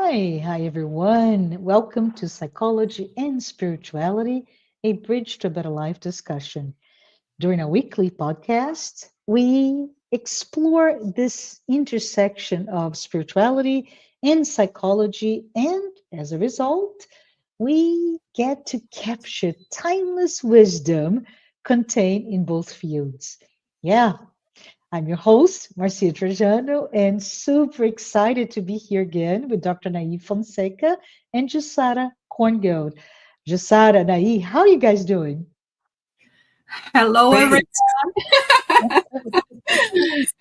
Hi everyone. Welcome to Psychology and Spirituality, a bridge to a better life discussion. During our weekly podcast, we explore this intersection of spirituality and psychology, and as a result, we get to capture timeless wisdom contained in both fields. Yeah, I'm your host, Marcia Trajano, and super excited to be here again with Dr. Anahy Fonseca and Jussara Korngold. Jussara, Anahy, how are you guys doing? Hello, everyone. Great.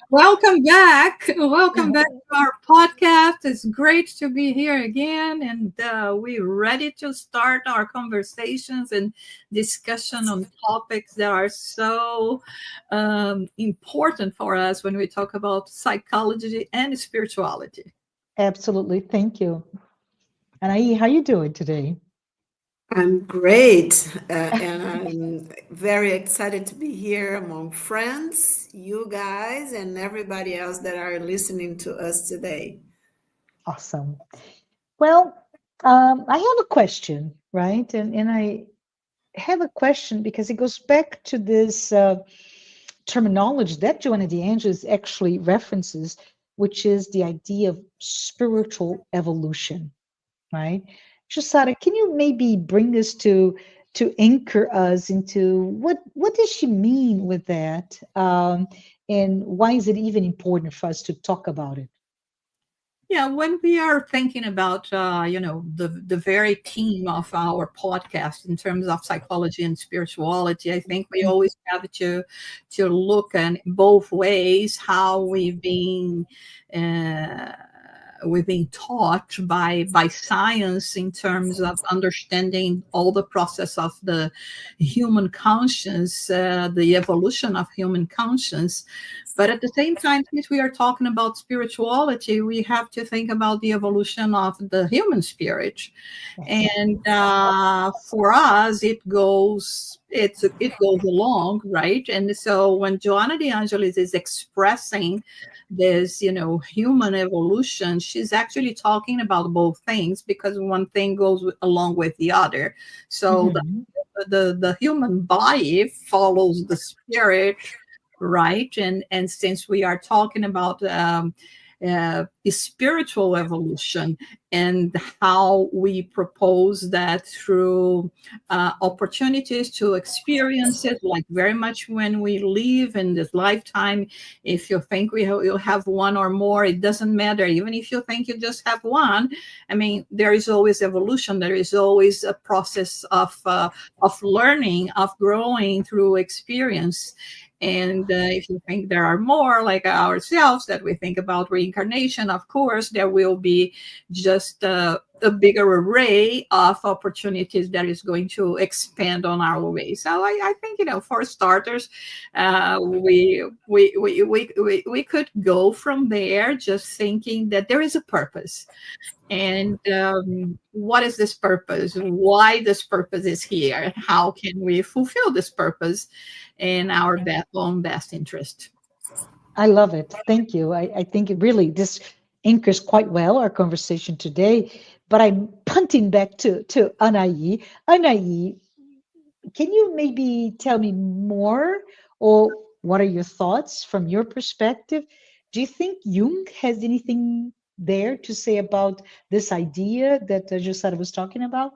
Welcome back. Welcome back to our podcast. It's great to be here again, and we're ready to start our conversations and discussion on topics that are so important for us when we talk about psychology and spirituality. Absolutely. Thank you. Anahy, how are you doing today? I'm great. And I'm very excited to be here among friends, you guys, and everybody else that are listening to us today. Awesome. Well, I have a question, right? And I have a question because it goes back to this terminology that Joanna DeAngelis actually references, which is the idea of spiritual evolution, right? Shasada, can you maybe bring us to anchor us into what does she mean with that, and why is it even important for us to talk about it? Yeah, when we are thinking about the very theme of our podcast in terms of psychology and spirituality, I think we always have to look in both ways how uh, we've been taught by science in terms of understanding all the process of the human conscience, the evolution of human conscience. But at the same time, since we are talking about spirituality, we have to think about the evolution of the human spirit. Yes. And for us, it goes along, right? And so when Joanna De Angelis is expressing this, human evolution, she's actually talking about both things because one thing goes along with the other. So Mhm. the human body follows the spirit, right? And since we are talking about spiritual evolution and how we propose that through opportunities to experience it, like very much when we live in this lifetime, if you think you have one or more, it doesn't matter. Even if you think you just have one, I mean, there is always evolution. There is always a process of learning, of growing through experience. And if you think there are more like ourselves, that we think about reincarnation, of course, there will be just a bigger array of opportunities that is going to expand on our way. So I think, for starters, we could go from there just thinking that there is a purpose. And what is this purpose? Why this purpose is here? How can we fulfill this purpose in our own best interest? I love it. Thank you. I think it really this anchors quite well our conversation today. But I'm punting back to Anahy. Anahy, can you maybe tell me more, or what are your thoughts from your perspective? Do you think Jung has anything there to say about this idea that Jussara was talking about?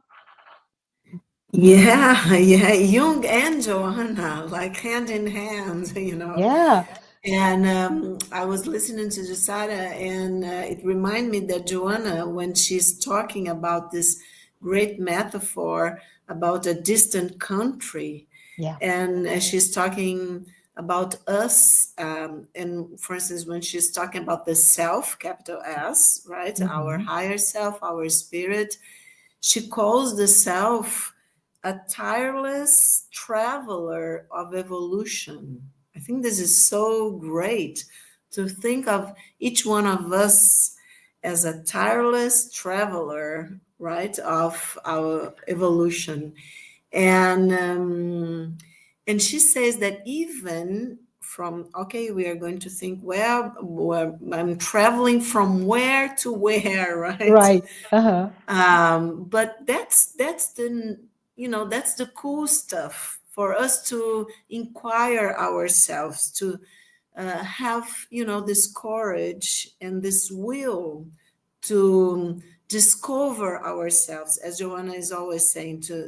Yeah, yeah, Jung and Joanna, like hand in hand, Yeah. And I was listening to Jussara, and it reminded me that Joanna, when she's talking about this great metaphor about a distant country, Yeah. and she's talking about us, and for instance, when she's talking about the self, capital S, right, our Hmm. higher self, our spirit, she calls the self a tireless traveler of evolution. I think this is so great to think of each one of us as a tireless traveler, right, of our evolution. And she says that even from, okay, we are going to think, well, I'm traveling from where to where, right? Right. Uh-huh. But that's the, that's the cool stuff for us to inquire ourselves, to have, this courage and this will to discover ourselves, as Joanna is always saying, to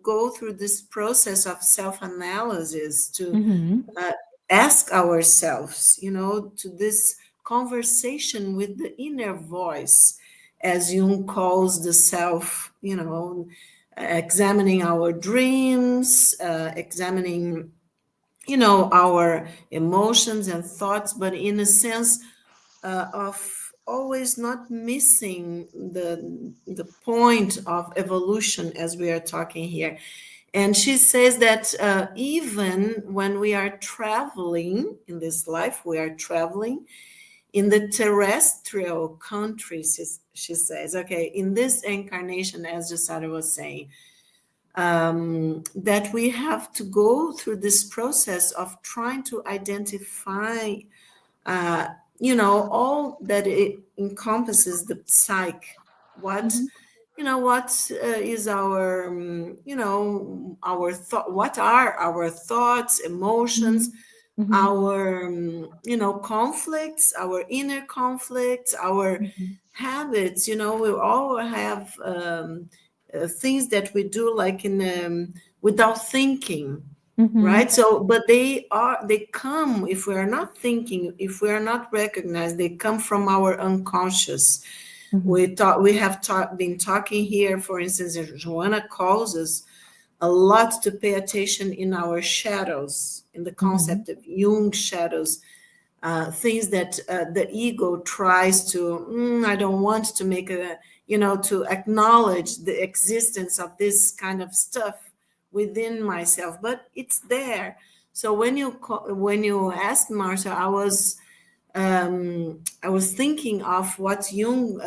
go through this process of self-analysis, to Mm-hmm. uh, ask ourselves, to this conversation with the inner voice, as Jung calls the self, examining our dreams, examining, our emotions and thoughts, but in a sense of always not missing the point of evolution, as we are talking here. And she says that even when we are traveling in this life, we are traveling in the terrestrial countries, she says, okay, in this incarnation, as Jussara was saying, that we have to go through this process of trying to identify, uh, all that it encompasses the psyche. What Mm-hmm. what is our our thought, what are our thoughts, emotions, Mm-hmm. our conflicts, our inner conflicts, our Mm-hmm. habits. We all have things that we do, like in without thinking, Mm-hmm. right? So but they come, if we are not thinking, if we are not recognized, they come from our unconscious. Mm-hmm. We have been talking here, for instance, Joanna calls us a lot to pay attention in our shadows, in the Mm-hmm. concept of Jung shadows, things that the ego tries to, I don't want to make to acknowledge the existence of this kind of stuff within myself, but it's there. So when you asked, Marcia, I was thinking of what Jung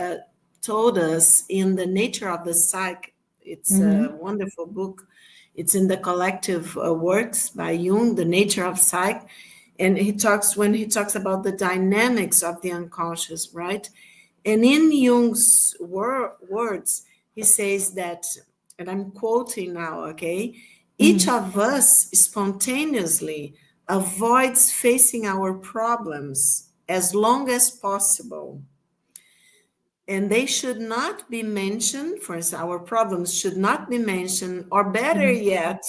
told us in The Nature of the Psyche. It's a Mm-hmm. wonderful book. It's in the collective works by Jung, The Nature of Psyche. And when he talks about the dynamics of the unconscious, right? And in Jung's words, he says that, and I'm quoting now, okay, each Mm-hmm. of us spontaneously avoids facing our problems as long as possible. And they should not be mentioned, for instance, our problems should not be mentioned, or better Mm-hmm. yet,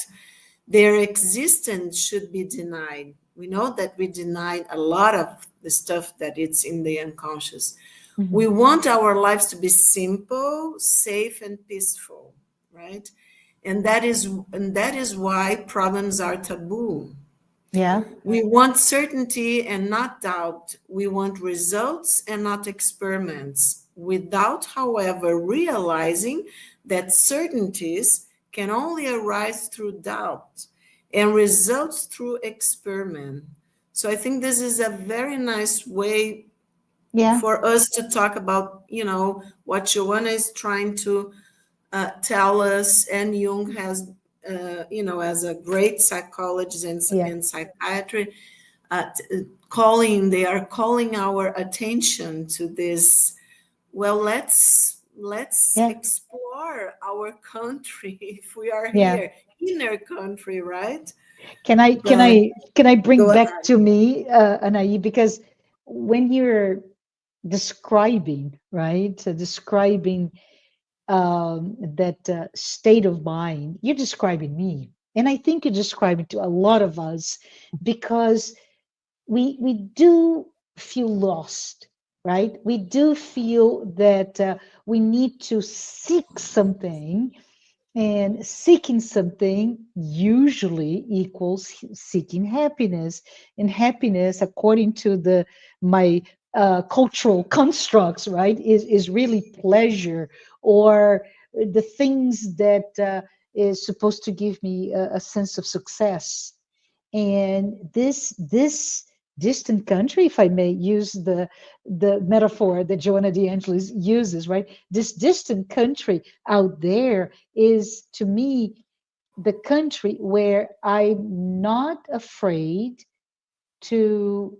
their existence should be denied. We know that we denied a lot of the stuff that it's in the unconscious. Mm-hmm. We want our lives to be simple, safe, and peaceful, right? And that is why problems are taboo. Yeah. We want certainty and not doubt. We want results and not experiments, without, however, realizing that certainties can only arise through doubt and results through experiment. So I think this is a very nice way Yeah. for us to talk about, what Joanna is trying to tell us, and Jung has, as a great psychologist Yeah. and psychiatry, they are calling our attention to this. Well, let's Yeah. explore our country if we are Yeah. here, inner country, right? Can I can But I can I bring go back ahead. to me, Anahy, because when you're describing, right, describing that state of mind, you're describing me, and I think you're describing to a lot of us, because we do feel lost, right? We do feel that we need to seek something, and seeking something usually equals seeking happiness. And happiness, according to the my cultural constructs, right, is really pleasure, or the things that is supposed to give me a sense of success. And this distant country, if I may use the metaphor that Joanna de Angelis uses, right, this distant country out there is, to me, the country where I'm not afraid to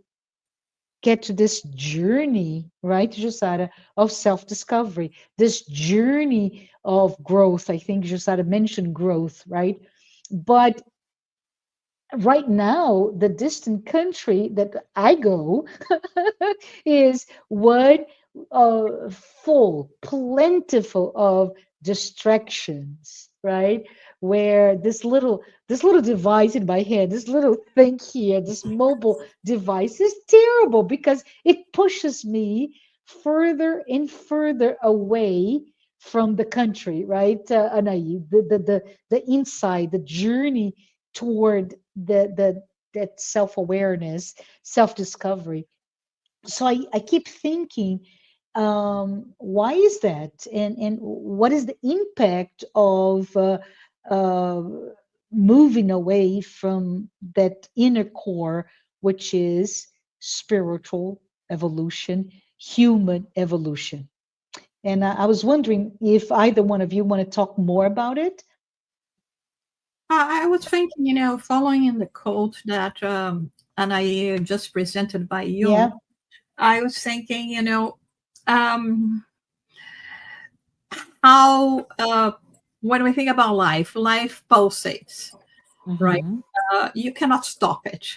get to this journey, right, Jussara, of self-discovery, this journey of growth. I think Jussara mentioned growth, right? But right now, the distant country that I go is one full, plentiful of distractions, right? Where this little device in my hand, this little thing here, this mobile device is terrible because it pushes me further and further away from the country, right, Anahy? The inside, the journey toward the that self-awareness, self-discovery. So I keep thinking, why is that, and what is the impact of uh, moving away from that inner core, which is spiritual evolution, human evolution. And I was wondering if either one of you want to talk more about it. I was thinking, following in the quote that and I just presented by Jung, Yeah. I was thinking, um, how when we think about life, life pulsates, right? Hmm. You cannot stop it.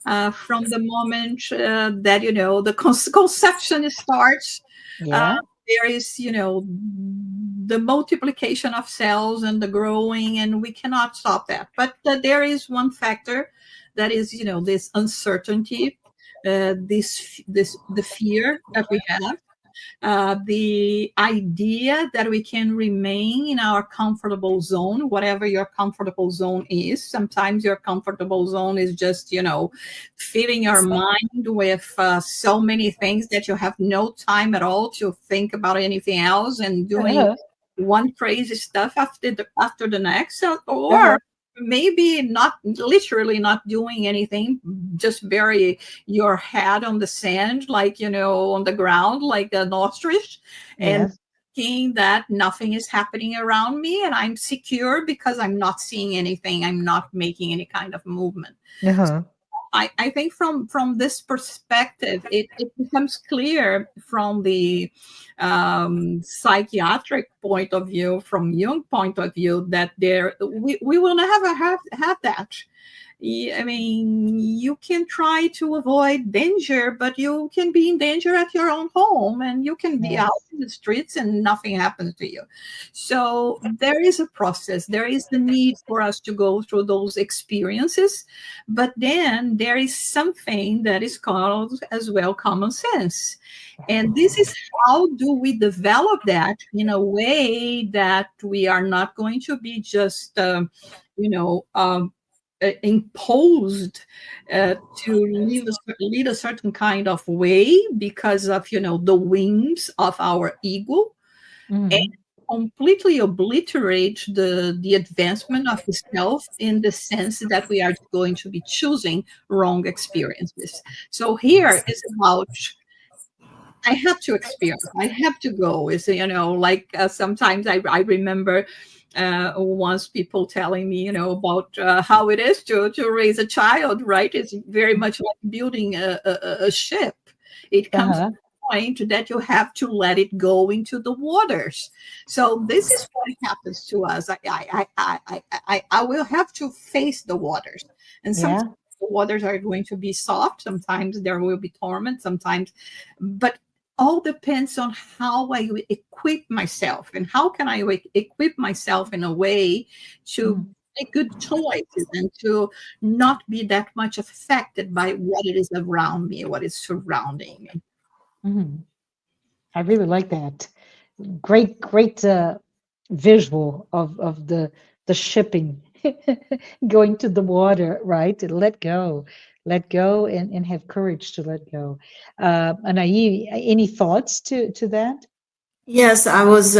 From the moment that the conception starts, uh, Yeah. there is the multiplication of cells and the growing, and we cannot stop that. But there is one factor that is this uncertainty, this the fear that we have, the idea that we can remain in our comfortable zone, whatever your comfortable zone is. Sometimes your comfortable zone is just, filling your mind with so many things that you have no time at all to think about anything else and doing Uh-huh. one crazy stuff after the next. Uh-huh. Or maybe not literally not doing anything, just bury your head on the sand, like on the ground, like an ostrich, and Yes. thinking that nothing is happening around me and I'm secure because I'm not seeing anything, I'm not making any kind of movement. Uh-huh. I think from this perspective, it becomes clear from the psychiatric point of view, from Jung point of view, that we will never have that. I mean, you can try to avoid danger, but you can be in danger at your own home, and you can be out Yes. in the streets and nothing happens to you. So there is a process. There is the need for us to go through those experiences, but then there is something that is called as well common sense. And this is how do we develop that in a way that we are not going to be just, you know, um, imposed to lead a certain kind of way because of the whims of our ego, and Hmm. completely obliterate the advancement of the self in the sense that we are going to be choosing wrong experiences. So here is about I have to experience. I have to go. Is like sometimes I remember once people telling me about how it is to raise a child. Right? It's very much like building a ship. It comes to Uh-huh. a point that you have to let it go into the waters. So this is what happens to us. I will have to face the waters, and sometimes Yeah. the waters are going to be soft. Sometimes there will be torment. Sometimes, but all depends on how I equip myself and how can I equip myself in a way to Mm-hmm. make good choices and to not be that much affected by what it is around me, what is surrounding me. Mm-hmm. I really like that. Great, great visual of the shipping going to the water, right? To let go, and have courage to let go. Anaí, any thoughts to that? Yes, I was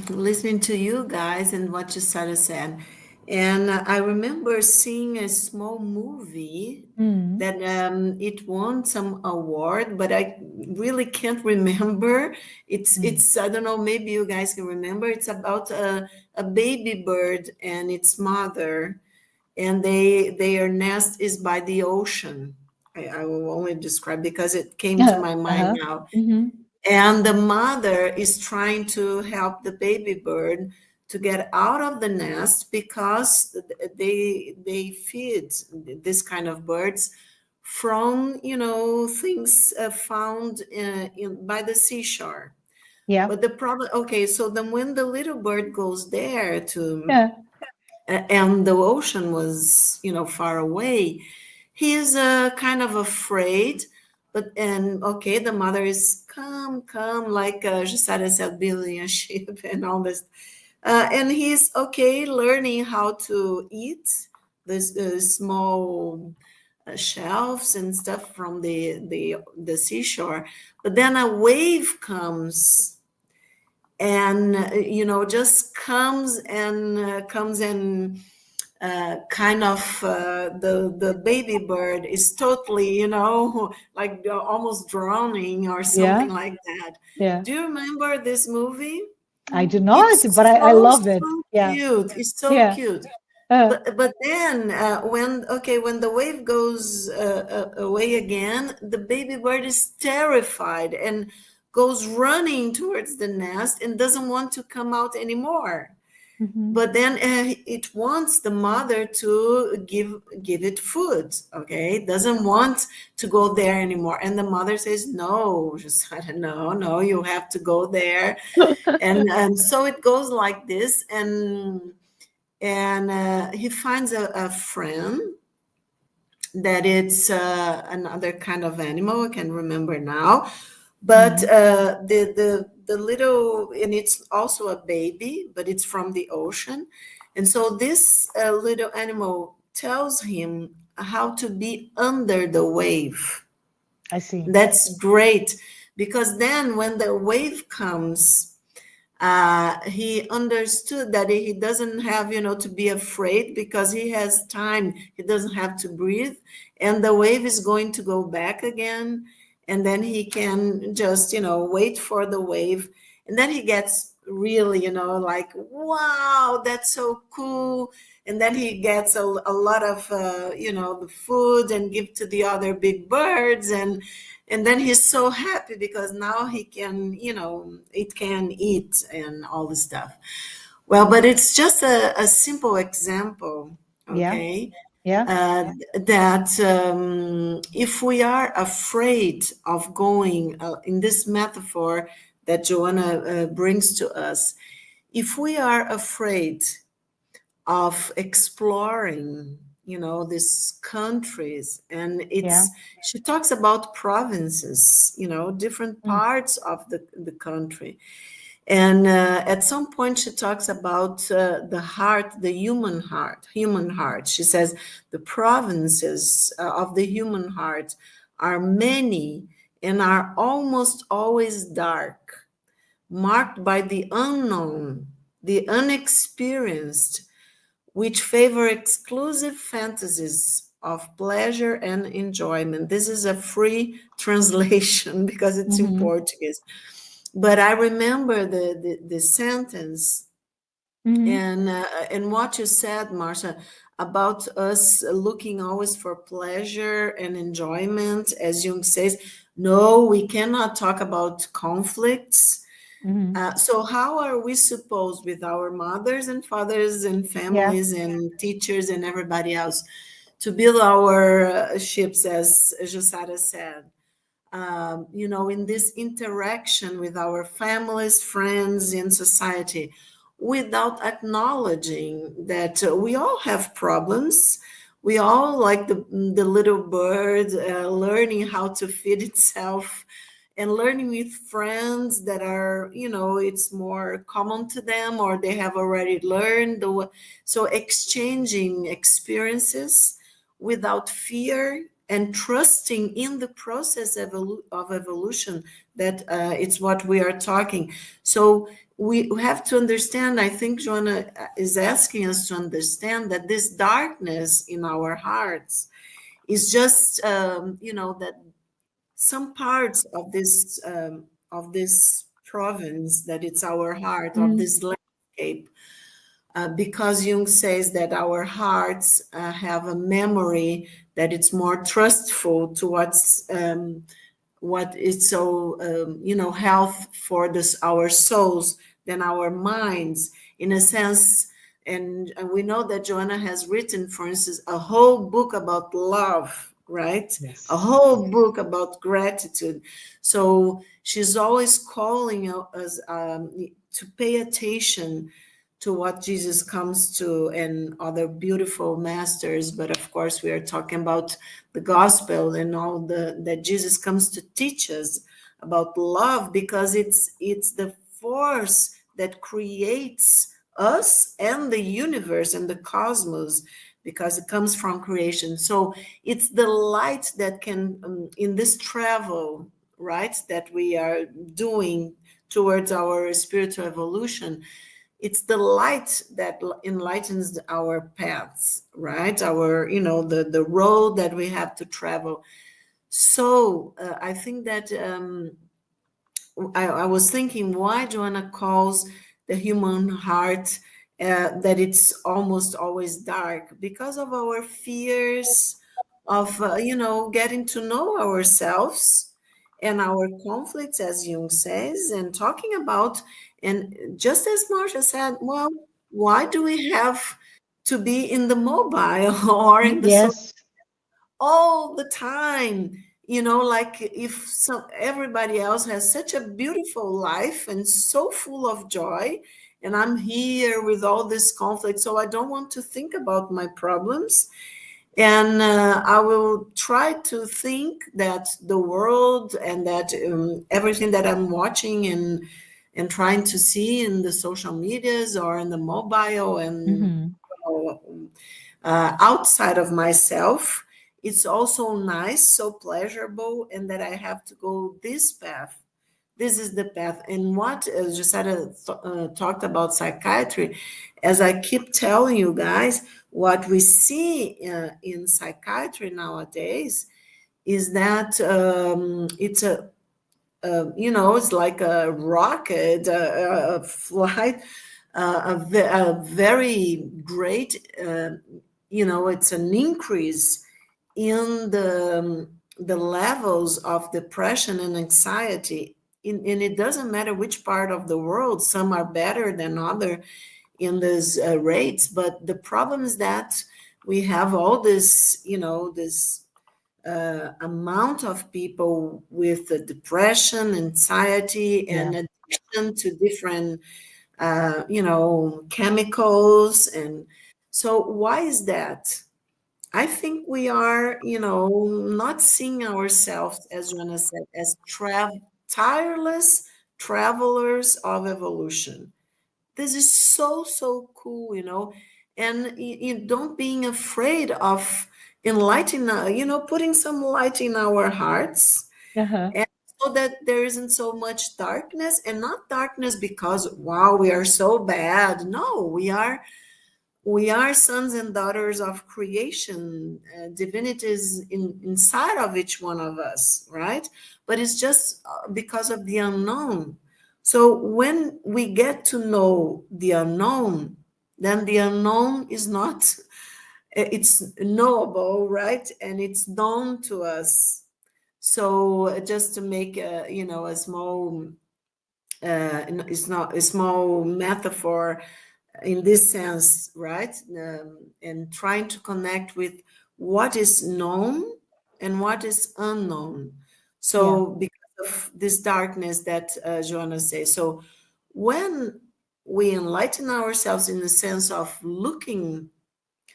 listening to you guys and what Jussara said. And I remember seeing a small movie Mm, that it won some award, but I really can't remember. mm, It's I don't know, maybe you guys can remember. It's about a baby bird and its mother, and their nest is by the ocean. I will only describe because it came to my mind Uh-huh. now. Mm-hmm. And the mother is trying to help the baby bird to get out of the nest because they feed this kind of birds from things found by the seashore. Yeah. But the problem, okay, so then when the little bird goes there to Yeah. and the ocean was far away, he is kind of afraid. But and okay, the mother is come, like Jussara said, building a ship and all this, and he's okay learning how to eat this small shells and stuff from the seashore. But then a wave comes and just comes and kind of the baby bird is totally like almost drowning or something Yeah. like that. Yeah. Do you remember this movie? I do not, but It's I so love it. so Yeah. cute. It's so Yeah. cute. Uh, But then when the wave goes away again, the baby bird is terrified and goes running towards the nest and doesn't want to come out anymore. mhm. But then it wants the mother to give it food. Okay, it doesn't want to go there anymore, and the mother says no, just no, you have to go there. And so it goes like this, and he finds a friend that it's another kind of animal. I can remember now, but Mhm. the little, and it's also a baby, but it's from the ocean. And so this little animal tells him how to be under the wave. I see. That's great, because then when the wave comes, he understood that he doesn't have to be afraid, because he has time. He doesn't have to breathe, and the wave is going to go back again, and then he can just wait for the wave. And then he gets really like, wow, that's so cool. And then he gets a lot of the food and give to the other big birds, and then he's so happy because now he can it can eat and all the stuff. Well, but it's just a simple example, Yeah. okay, Yeah. that if we are afraid of going in this metaphor that Joanna brings to us, if we are afraid of exploring these countries, and Yeah. she talks about provinces, different Mm. parts of the country. And at some point she talks about the heart, the human heart. She says the provinces of the human heart are many and are almost always dark, marked by the unknown, the unexperienced, which favor exclusive fantasies of pleasure and enjoyment. This is a free translation because it's in Mhm. Portuguese. But I remember the sentence, Mhm. and what you said, Marcia, about us looking always for pleasure and enjoyment. As Jung says, no, we cannot talk about conflicts. Mhm. So how are we supposed, with our mothers and fathers and Yeah. families and teachers and everybody else, to build our ships, as Jussara said, in this interaction with our families, friends, in society, without acknowledging that we all have problems. We all, like the little bird, learning how to feed itself, and learning with friends that are, it's more common to them, or they have already learned. So exchanging experiences without fear, and trusting in the process of evolution, that it's what we are talking. So we have to understand, I think Joanna is asking us to understand, that this darkness in our hearts is just that some parts of this province, that it's our heart, of Mm. this landscape, because Jung says that our hearts have a memory that it's more trustful towards what is so health for this our souls than our minds in a sense. And we know that Joanna has written, for instance, a whole book about love, right? A Yes. whole book about gratitude. So she's always calling us to pay attention to what Jesus comes to and other beautiful masters. But of course, we are talking about the gospel and all that Jesus comes to teach us about love, because it's the force that creates us and the universe and the cosmos, because it comes from creation. So it's the light that can in this travel, right, that we are doing towards our spiritual evolution, it's the light that enlightens our paths, right, our the road that we have to travel. So I think that I was thinking why Joanna calls the human heart that it's almost always dark, because of our fears of getting to know ourselves and our conflicts, as Jung says, and talking about, and just as Marcia said, well, why do we have to be in the mobile or in the Yes. all the time, like if everybody else has such a beautiful life and so full of joy, and I'm here with all this conflict, so I don't want to think about my problems. And I will try to think that the world and that everything that I'm watching and trying to see in the social medias or in the mobile and Mm-hmm. outside of myself, it's also nice, so pleasurable, and that I have to go this path. This is the path. And what Jussara talked about psychiatry, as I keep telling you guys, what we see in psychiatry nowadays is that it's like a rocket, a flight, a very great, it's an increase in the levels of depression and anxiety. And it doesn't matter which part of the world, some are better than other in these rates, but the problem is that we have all this, this amount of people with depression, anxiety, Yeah. and addiction to different, chemicals. And so, why is that? I think we are, not seeing ourselves, as Joanna said, as tireless travelers of evolution. This is so, so cool, and you don't being afraid of enlightening, putting some light in our hearts, Uh-huh. and so that there isn't so much darkness, and not darkness because, wow, we are so bad. No, we are sons and daughters of creation, divinities inside of each one of us, right? But it's just because of the unknown. So when we get to know the unknown, then the unknown is not, it's knowable, right? And it's known to us. So just to make a small, it's not a small metaphor in this sense, right? And trying to connect with what is known and what is unknown. Yeah. So, because of this darkness that Joanna says, so when we enlighten ourselves in the sense of looking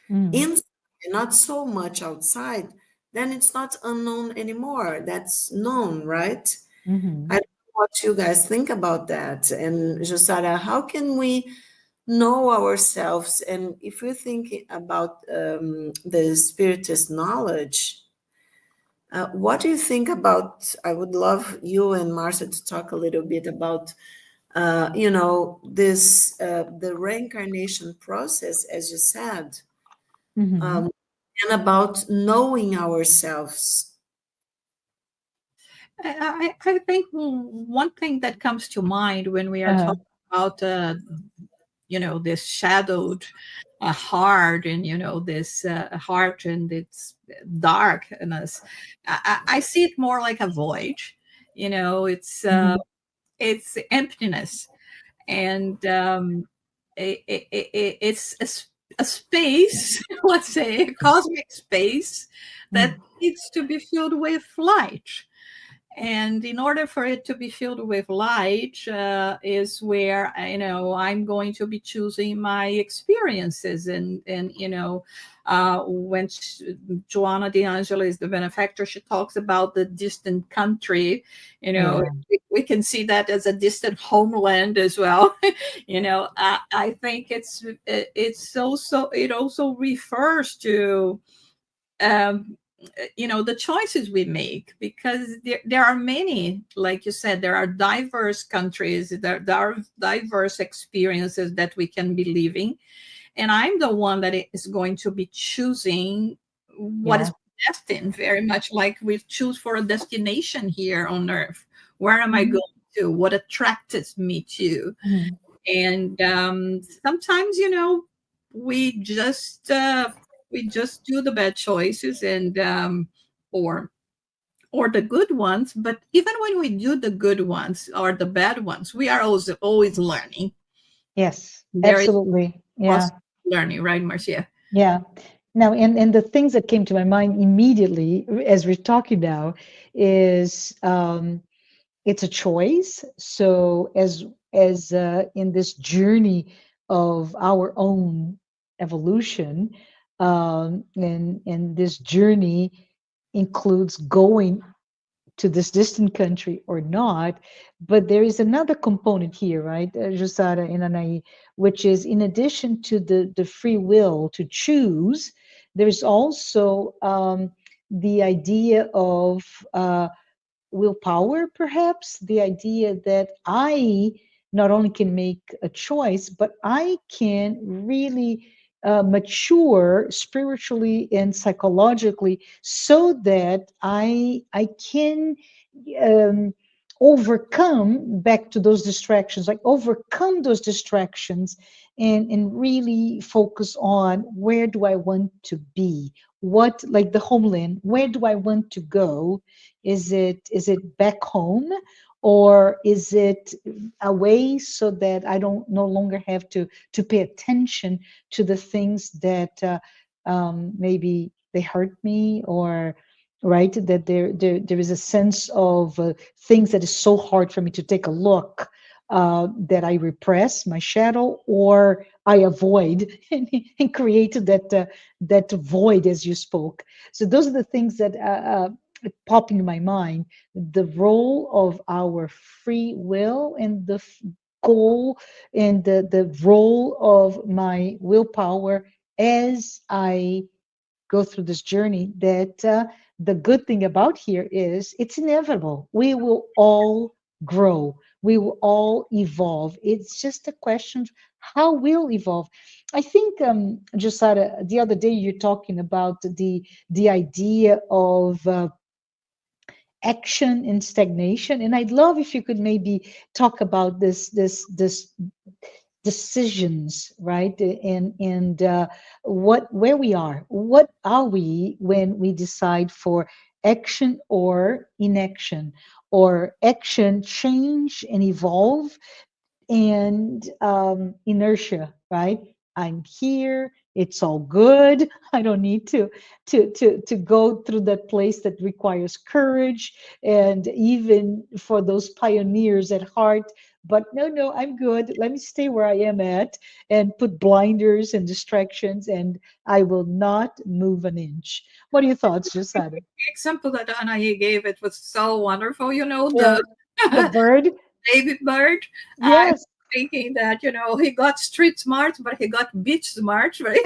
Mm. inside and not so much outside, then it's not unknown anymore. That's known, right? I Mm-hmm. don't know what you guys think about that. And Jussara, how can we know ourselves? And if you think about the spiritist knowledge, what do you think about? I would love you and Marcia to talk a little bit about, this the reincarnation process, as you said, Mm-hmm. um, and about knowing ourselves. I think one thing that comes to mind when we are Uh-huh. talking about this shadowed heart, and this heart and its darkness. I see it more like a void. Mhm. It's emptiness, and it's a space, let's say a cosmic space, that Mm. needs to be filled with light. And in order for it to be filled with light, is where I'm going to be choosing my experiences. And when Joanna D'Angelo is the benefactor, she talks about the distant country. Yeah. We can see that as a distant homeland as well. I think it also refers to um, the choices we make, because there are many, like you said, there are diverse countries, there are diverse experiences that we can be living, and I'm the one that is going to be choosing what Yeah. is destined, very much like we choose for a destination here on earth. Where am I Mhm. going to? What attracted me to? Mhm. And sometimes we just uh, we just do the bad choices, and or the good ones. But even when we do the good ones or the bad ones, we are always learning. Yes, There is absolutely. Yeah. also learning, right, Marcia? Yeah. Now, and the things that came to my mind immediately as we're talking now is it's a choice. So as in this journey of our own evolution, and this journey includes going to this distant country or not. But there is another component here, right, Jussara and Anahy, which is in addition to the free will to choose, there's also the idea of willpower, perhaps, the idea that I not only can make a choice, but I can really mature spiritually and psychologically so that I can um, overcome back to those distractions, like overcome those distractions and really focus on where do I want to be? What, like the homeland, where do I want to go? Is it back home, or is it away so that I don't no longer have to pay attention to the things that maybe they hurt me, or right, that there is a sense of things that is so hard for me to take a look, that I repress my shadow or I avoid and create that void as you spoke. So those are the things that pop into my mind. The role of our free will and the goal and the role of my willpower as I go through this journey, that the good thing about here is it's inevitable. We will all grow. We will all evolve. It's just a question of how we'll evolve. I think, Josara, the other day you're talking about the idea of action and stagnation, and I'd love if you could maybe talk about this decisions, right? And where we are, what are we when we decide for action or inaction, or action, change and evolve, and inertia, right? I'm here. It's all good. I don't need to go through that place that requires courage, and even for those pioneers at heart. But no, no, I'm good. Let me stay where I am at and put blinders and distractions, and I will not move an inch. What are your thoughts, Josada? The example that Anahy gave, it was so wonderful. Yeah, The the bird. David Bird. I'm Yes. thinking that he got street smart, but he got beach smart, right?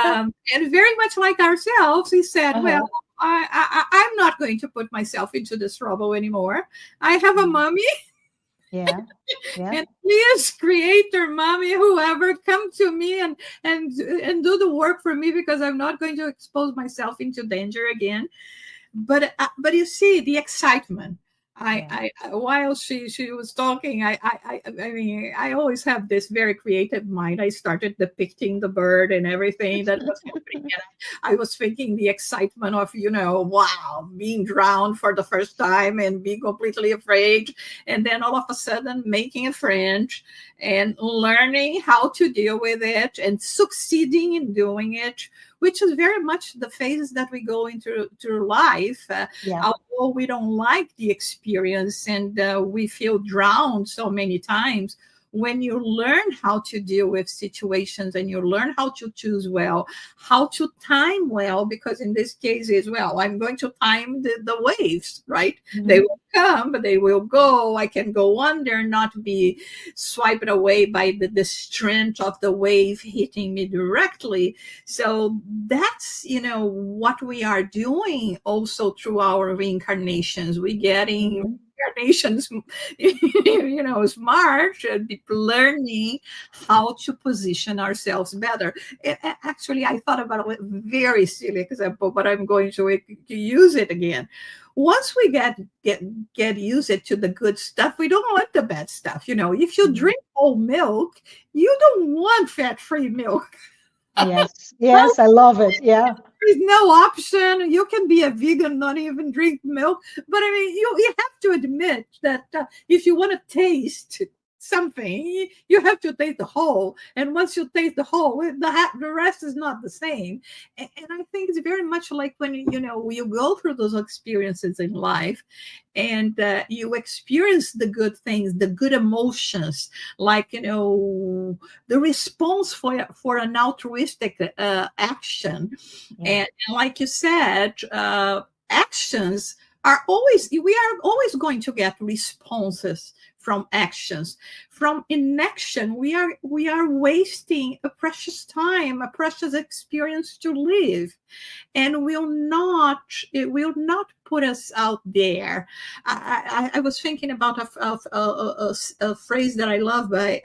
And very much like ourselves, he said, "Well, Uh-huh. I'm not going to put myself into this trouble anymore. I have a mommy, Yeah, yeah. and please, creator, mommy, whoever, come to me and do the work for me, because I'm not going to expose myself into danger again." But you see the excitement. Yeah. While she was talking, I mean, I always have this very creative mind. I started depicting the bird and everything that was happening. And I was thinking the excitement of, wow, being drowned for the first time and being completely afraid. And then all of a sudden making a friend and learning how to deal with it and succeeding in doing it, which is very much the phases that we go into through life. Yeah. Although we don't like the experience and we feel drowned so many times, when you learn how to deal with situations and you learn how to choose well, how to time well, because in this case as well, I'm going to time the waves, right? They Mhm. will come, but they will go. I can go under, not be swiped away by the strength of the wave hitting me directly. So that's, what we are doing also through our reincarnations. We getting Mhm. reincarnations, smart, be learning how to position ourselves better. Actually, I thought about a very silly example, but I'm going to use it again. Once we get used to the good stuff, we don't want the bad stuff. If you Mhm. drink whole milk, you don't want fat-free milk. Yes. Yes, I love it. Yeah. There's no option. You can be a vegan, not even drink milk. But I mean, you have to admit that if you want to taste something, you have to taste the whole. And once you taste the whole, the rest is not the same. And I think it's very much like when you go through those experiences in life, and you experience the good things, the good emotions, like the response for an altruistic action. Yeah. And like you said, actions we are always going to get responses from actions. From inaction, we are wasting a precious time, a precious experience to live, and it will not put us out there. I was thinking about a phrase that I love by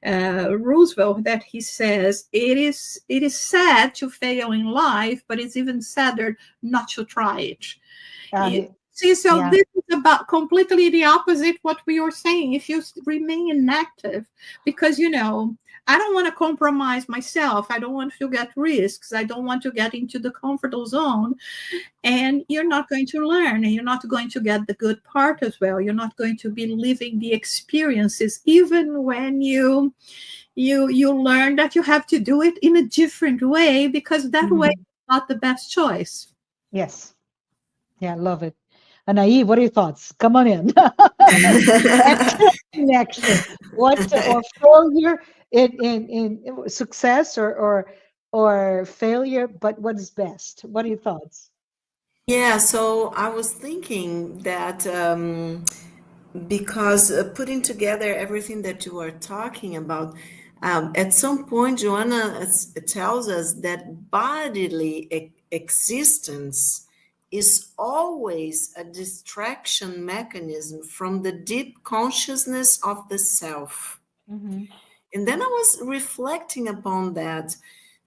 Roosevelt, that he says, it is sad to fail in life, but it's even sadder not to try it. Uh, See, so yeah. this is about completely the opposite what we are saying. If you remain inactive, because I don't want to compromise myself. I don't want to get risks. I don't want to get into the comfortable zone. And you're not going to learn, and you're not going to get the good part as well. You're not going to be living the experiences, even when you learn that you have to do it in a different way, because that way Mhm. is not the best choice. Yes. Yeah, love it. Anahy, what are your thoughts? Come on in. Action, inaction. What or failure in success or failure, but what is best? What are your thoughts? Yeah, so I was thinking that because putting together everything that you are talking about, at some point, Joanna tells us that bodily existence is always a distraction mechanism from the deep consciousness of the self. Mhm. And then I was reflecting upon that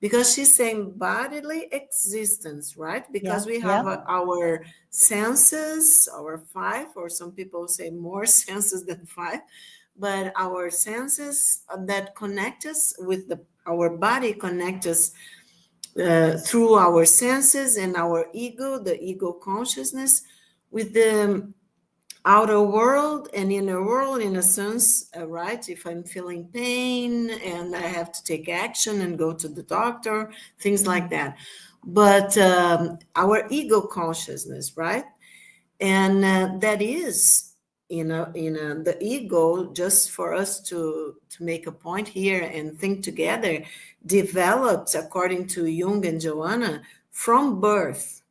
because she's saying bodily existence, right? Yeah, Because we yeah. have our senses, our five, or some people say more senses than five, but our senses that connect us with our body, connect us through our senses and our ego, the ego consciousness, with the outer world and inner world, in a sense, right? If I'm feeling pain and I have to take action and go to the doctor, things like Mhm. that. But our ego consciousness, right? And that is, the ego, just for us to make a point here and think together, developed, according to Jung and Joanna, from birth.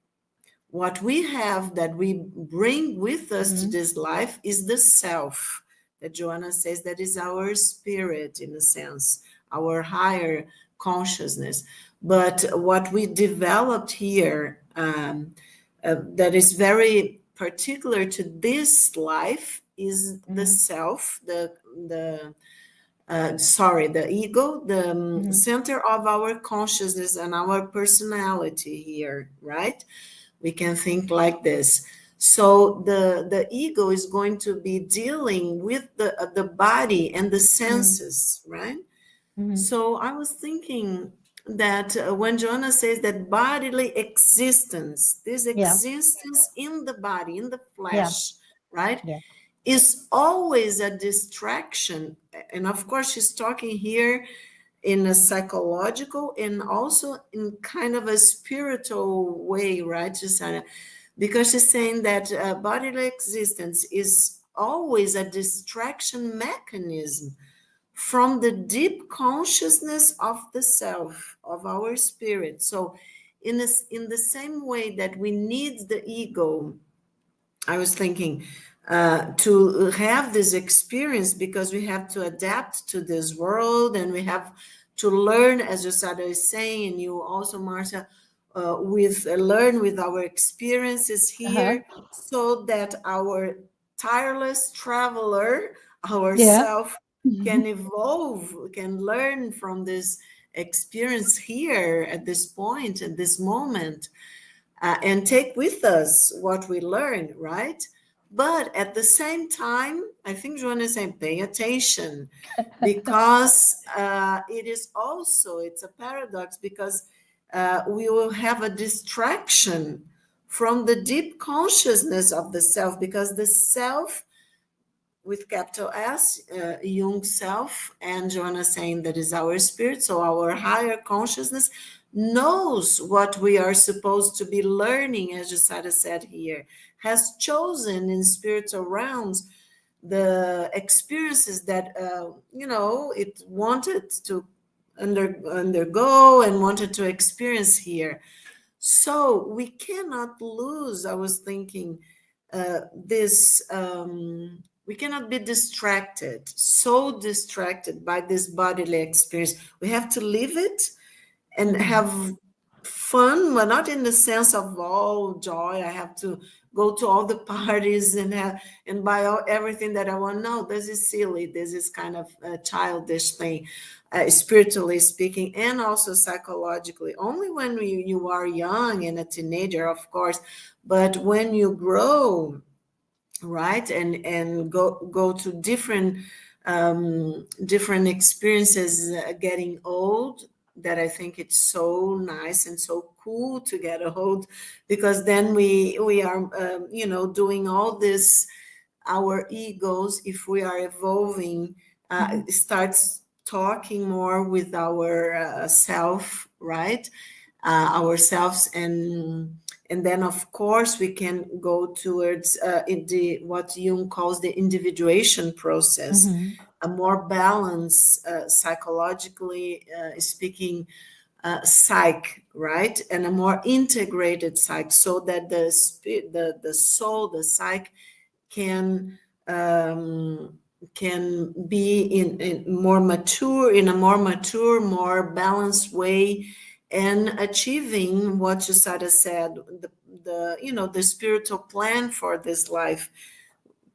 What we have that we bring with us to Mhm. this life is the self that Joanna says, that is our spirit, in a sense, our higher consciousness. But what we developed here, that is very particular to this life, is the Mhm. self, the ego, the Mhm. center of our consciousness and our personality here, right? We can think like this. So the ego is going to be dealing with the body and the Mm, senses, right? mhm. So I was thinking that when Joanna says that bodily existence, this Yeah, existence in the body, in the yeah, flesh, right, yeah. is always a distraction. And of course, she's talking here in a psychological and also in kind of a spiritual way, right, Jussara? Because she's saying that bodily existence is always a distraction mechanism from the deep consciousness of the self, of our spirit. So, in the same way that we need the ego, I was thinking, to have this experience, because we have to adapt to this world and we have to learn, as Josada is saying, and you also, Marcia, with learn with our experiences Uh-huh. here, so that our tireless traveler, Yeah. ourself, can evolve, can learn from this experience here at this point, at this moment, and take with us what we learn, right? But at the same time, I think Joanna is saying, pay attention, because it is also, it's a paradox, because we will have a distraction from the deep consciousness of the self, because the self with capital S, Jung self, and Joanna saying that is our spirit, so our higher consciousness knows what we are supposed to be learning, as Jussara said here, has chosen in spiritual realms the experiences that, it wanted to undergo and wanted to experience here. So we cannot lose, I was thinking, this, we cannot be distracted, so distracted by this bodily experience. We have to live it and Mhm. have fun, but not in the sense of all joy. I have to go to all the parties and have and buy everything that I want. No, this is silly. This is kind of a childish thing, spiritually speaking, and also psychologically. Only when you are young and a teenager, of course, but when you grow, right, and go to different experiences, getting old, that I think it's so nice and so cool to get old, because then we are doing all this, our egos, if we are evolving, Mhm. starts talking more with our self, right, ourselves, and then of course we can go towards in the what Jung calls the individuation process, Mhm. a more balanced, psychologically speaking, psyche, right, and a more integrated psyche, so that the spirit, the soul, the psyche can, can be in more mature, in a more mature, more balanced way, and achieving what Jusada said, the spiritual plan for this life,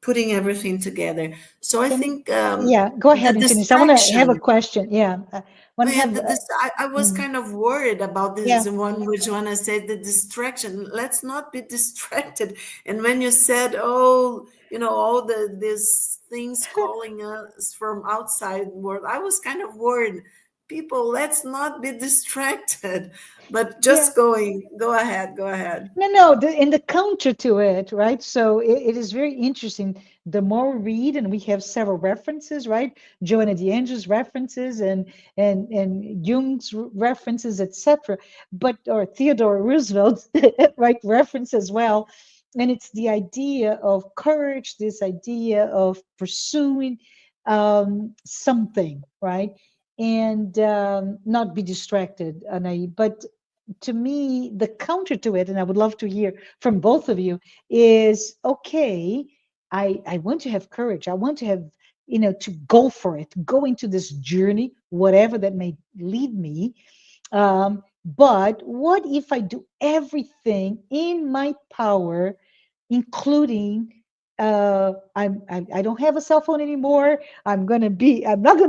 putting everything together. So I Can think, Yeah, go the ahead and finish. I want to have a distraction. question. Yeah, I want to And have. this, I was Mm, kind of worried about yeah, this one, which one I said, the distraction. Let's not be distracted. And when you said, oh, all these things calling us from outside world, I was kind of worried. People, let's not be distracted. But yeah. just go ahead, go ahead. No, no, in the counter to it, right? So it is very interesting. The more we read, and we have several references, right? Joanna D'Angelo's references and Jung's references, etc. But or Theodore Roosevelt's right reference as well. And it's the idea of courage, this idea of pursuing something, right? And not be distracted, Anahy. But to me, the counter to it, and I would love to hear from both of you, is okay, I want to have courage. I want to have, to go for it, go into this journey, whatever that may lead me. But what if I do everything in my power, including I don't have a cell phone anymore. I'm not gonna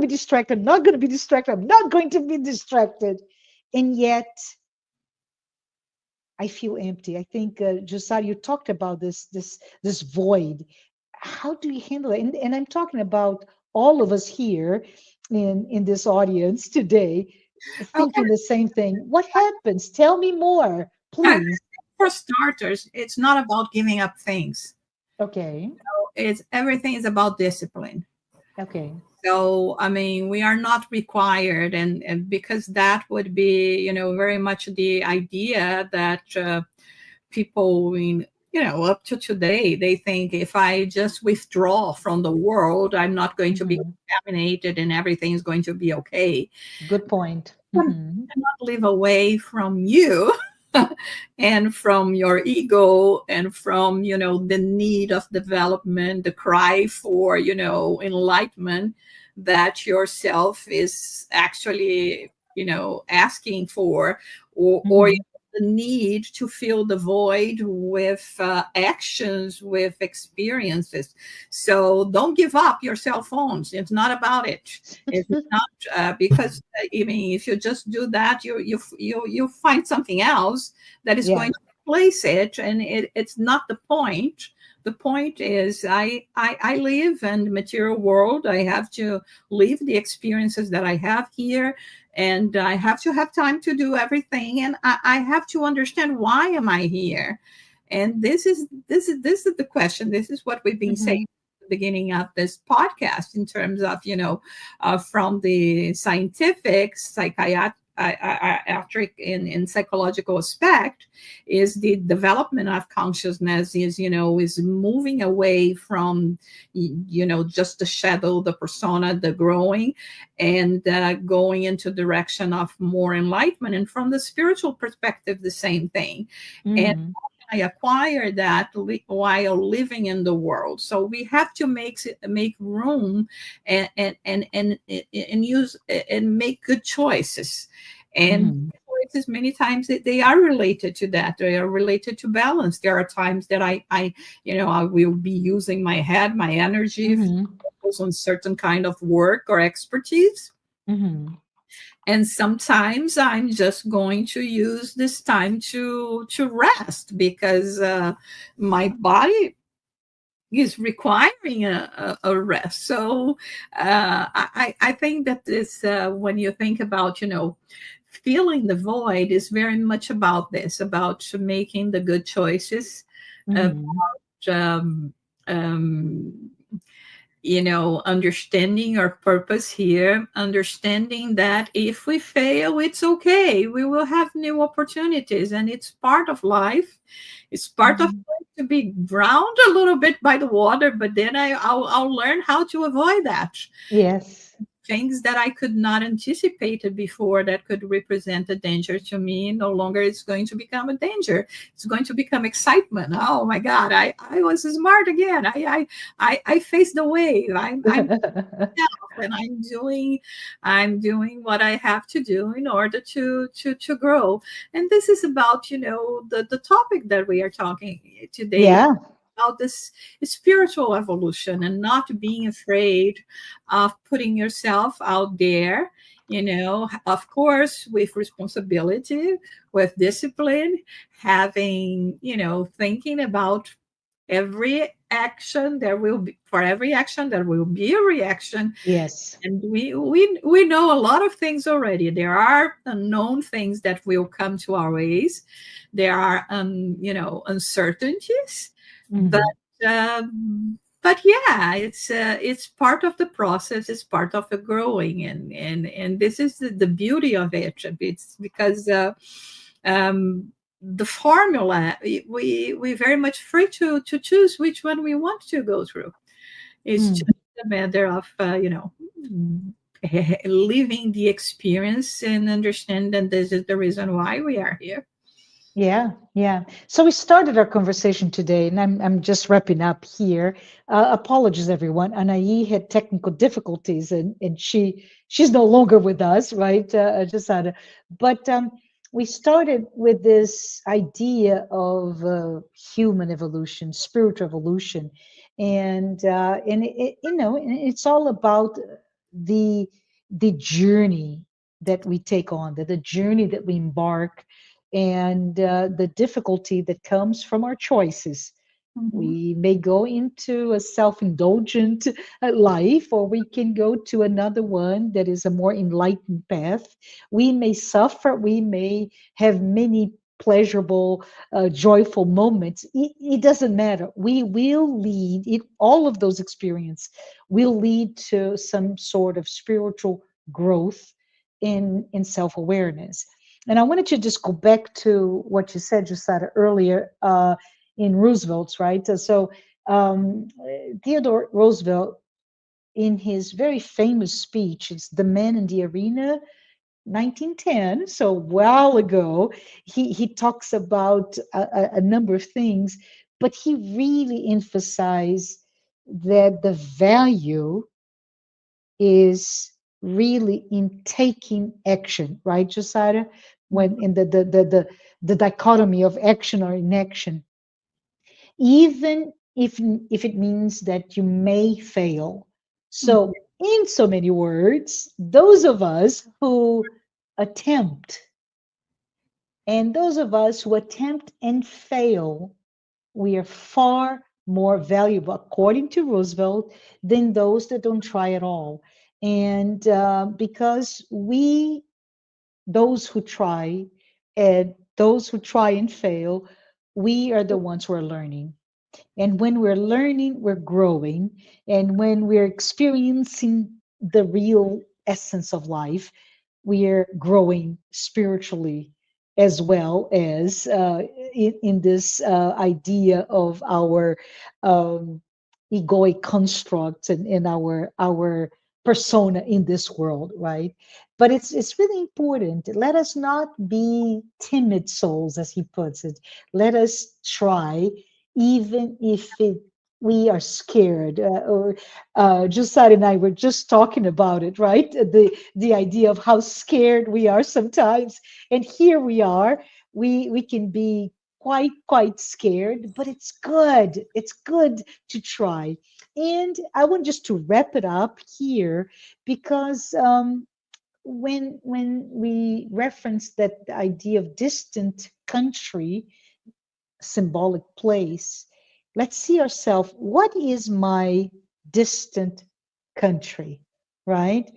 be distracted, I'm not gonna be distracted, I'm not going to be distracted. And yet I feel empty. I think, Jussara, you talked about this void. How do you handle it? And I'm talking about all of us here in this audience today, Okay. thinking the same thing. What happens? Tell me more, I- please. For starters, it's not about giving up things. Okay. It's everything is about discipline. Okay. So, I mean, we are not required, and because that would be, very much the idea that people in, up to today, they think if I just withdraw from the world, I'm not going to be Mhm. contaminated and everything is going to be okay. Good point. Cannot Mhm. live away from you and from your ego and from, the need of development, the cry for, enlightenment that yourself is actually, asking for, or Mhm. the need to fill the void with actions, with experiences. So don't give up your cell phones. It's not about it. It's not because I mean, if you just do that, you find something else that is Yeah. going to replace it, and it's not the point. The point is, I live in the material world. I have to live the experiences that I have here, and I have to have time to do everything, and I have to understand why am I here. And this is the question. This is what we've been saying Mhm. at the beginning of this podcast, in terms of, from the scientific, psychiatric, in psychological aspect, is the development of consciousness is moving away from just the shadow, the persona, the growing, and going into direction of more enlightenment. And from the spiritual perspective, the same thing. And Mhm. I acquire that while living in the world. So we have to make room, and use and make good choices. And Mhm. choices, many times, they are related to that. They are related to balance. There are times that I will be using my head, my energy, Mhm. focus on certain kind of work or expertise. Mhm. And sometimes I'm just going to use this time to rest, because my body is requiring a rest. So I think that this, when you think about, feeling the void, is very much about this, about making the good choices, about Mhm. um, um, understanding our purpose here, understanding that if we fail, it's okay. We will have new opportunities, and it's part of life. It's part of Mhm. life to be drowned a little bit by the water, but then I'll learn how to avoid that. Yes. Things that I could not anticipate before, that could represent a danger to me, no longer is going to become a danger. It's going to become excitement. Oh my God, I was smart again. I faced the wave. I'm and I'm doing what I have to do in order to grow. And this is about, the topic that we are talking today, Yeah. about this spiritual evolution, and not being afraid of putting yourself out there, of course, with responsibility, with discipline, having, thinking about every action. There will be, for every action there will be a reaction. Yes. And we know a lot of things already. There are unknown things that will come to our ways. There are uncertainties, but Mhm. yeah, it's part of the process. It's part of the growing, and this is the beauty of it. It's because um the formula, we very much free to choose which one we want to go through. It's just Mm. a matter of living the experience, and understand that this is the reason why we are here. Yeah, yeah. So we started our conversation today, and I'm just wrapping up here. Apologies, everyone. Anahy had technical difficulties, and she's no longer with us, right, Jussara? But we started with this idea of human evolution, spiritual evolution, and and it's all about the the journey that we take on, the journey that we embark, and the difficulty that comes from our choices. Mhm. We may go into a self indulgent life, or we can go to another one that is a more enlightened path. We may suffer, we may have many pleasurable, joyful moments. It doesn't matter. We will lead, all of those experiences will lead to some sort of spiritual growth in self awareness. And I wanted to just go back to what you said, Jussara, earlier. In Roosevelt's, right? So Theodore Roosevelt, in his very famous speech, it's The Man in the Arena, 1910, so a while ago, he talks about a number of things, but he really emphasized that the value is really in taking action, right, Josiah? When in the dichotomy of action or inaction, even if it means that you may fail. Mhm. So, in so many words, those of us who attempt and those of us who attempt and fail, we are far more valuable, according to Roosevelt, than those that don't try at all. And because those who try, and those who try and fail, we are the ones who are learning. And when we're learning, we're growing. And when we're experiencing the real essence of life, we're growing spiritually as well as in this idea of our um, egoic constructs and in our persona in this world, right? But it's really important. Let us not be timid souls, as he puts it. Let us try, even if we are scared. Or Jussara and I were just talking about it, right? The idea of how scared we are sometimes, and here we are. We can be quite scared, but it's good. It's good to try. And I want just to wrap it up here because when we reference that idea of distant country, symbolic place, let's see ourselves, what is my distant country, right?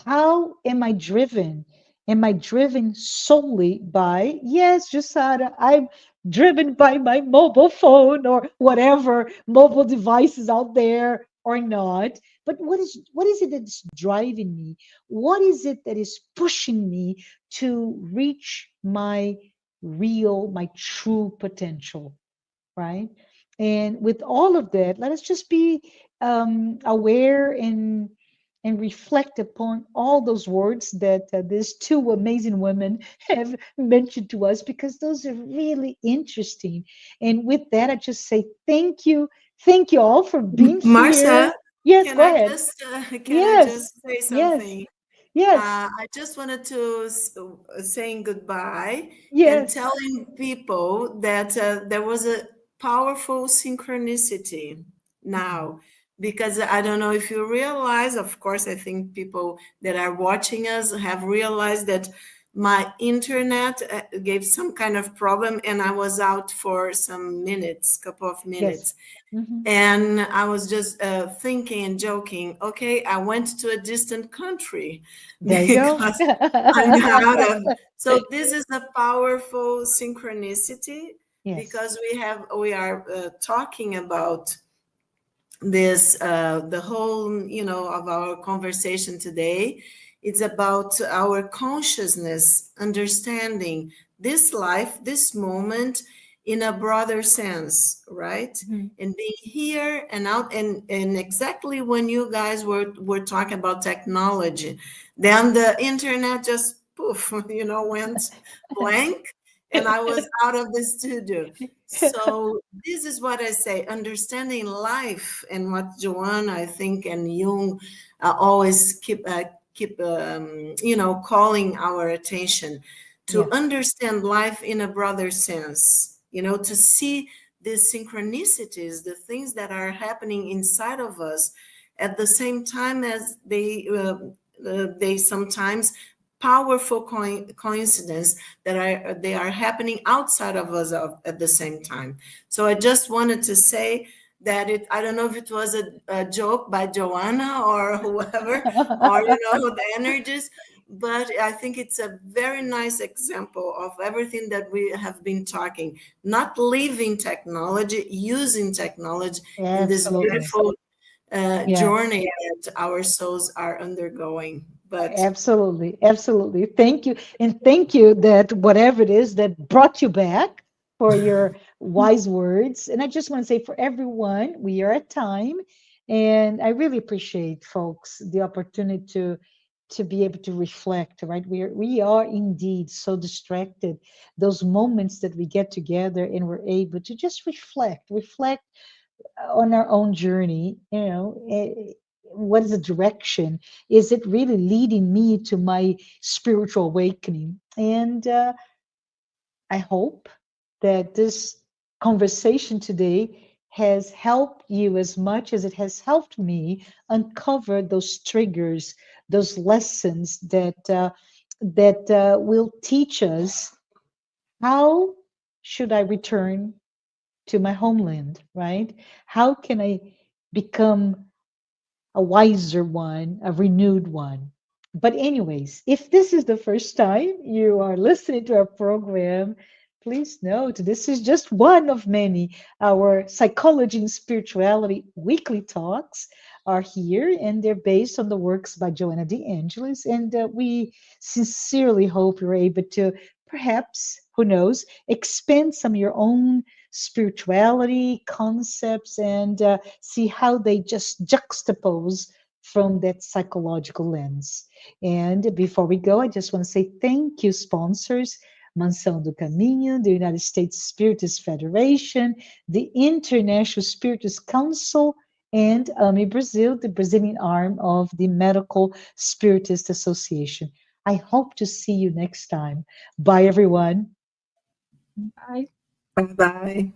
How am I driven? Am I driven solely by, yes, Jusada, I'm driven by my mobile phone or whatever mobile devices out there or not? But what is it that's driving me? What is it that is pushing me to reach my real, my true potential, right? And with all of that, let us just be aware and reflect upon all those words that these two amazing women have mentioned to us, because those are really interesting. And with that, I just say thank you all for being here. Marcia, Yes, go ahead. can I Yes, just say yes, something? yes, I just wanted to saying goodbye and yes. telling people that there was a powerful synchronicity Mhm. now, because I don't know if you realize, of course, I think people that are watching us have realized that my internet gave some kind of problem and I was out for some minutes, couple of Yes. minutes. Hmm. And I was just thinking and joking, okay, I went to a distant country There you go. because I'm out of. So this is a powerful synchronicity Yes. because we are talking about this the whole of our conversation today. It's about our consciousness understanding this life, this moment, in a broader sense, right? Mhm. And being here and out, and exactly when you guys were talking about technology, then the internet just poof went blank, and I was out of the studio. So this is what I say, understanding life, and what Joanna, I think, and Jung always keep calling our attention to Yeah. understand life in a broader sense. To see these synchronicities, the things that are happening inside of us, at the same time as they sometimes powerful coincidence that they are happening outside of us at the same time. So I just wanted to say that I don't know if it was a joke by Joanna or whoever, or the energies, but I think it's a very nice example of everything that we have been talking. Not leaving technology, using technology in this Absolutely. beautiful Yeah. journey that our souls are undergoing. But Absolutely, absolutely. Thank you. And thank you that whatever it is that brought you back for your wise words. And I just want to say for everyone, we are at time. And I really appreciate, folks, the opportunity to be able to reflect, right? We are indeed so distracted. Those moments that we get together and we're able to just reflect on our own journey, what is the direction? Is it really leading me to my spiritual awakening? And I hope that this conversation today has helped you as much as it has helped me uncover those triggers, those lessons that will teach us how should I return to my homeland, right? How can I become a wiser one, a renewed one? But, anyways, if this is the first time you are listening to our program, please note this is just one of many. Our psychology and spirituality weekly talks are here, and they're based on the works by Joanna De Angelis. And we sincerely hope you're able to perhaps, who knows, expand some of your own spirituality concepts and see how they just juxtapose from that psychological lens. And before we go, I just want to say thank you, sponsors. Mansão do Caminho, the United States Spiritist Federation, the International Spiritist Council, and AMI Brazil, the Brazilian arm of the Medical Spiritist Association. I hope to see you next time. Bye, everyone. Bye. bye bye.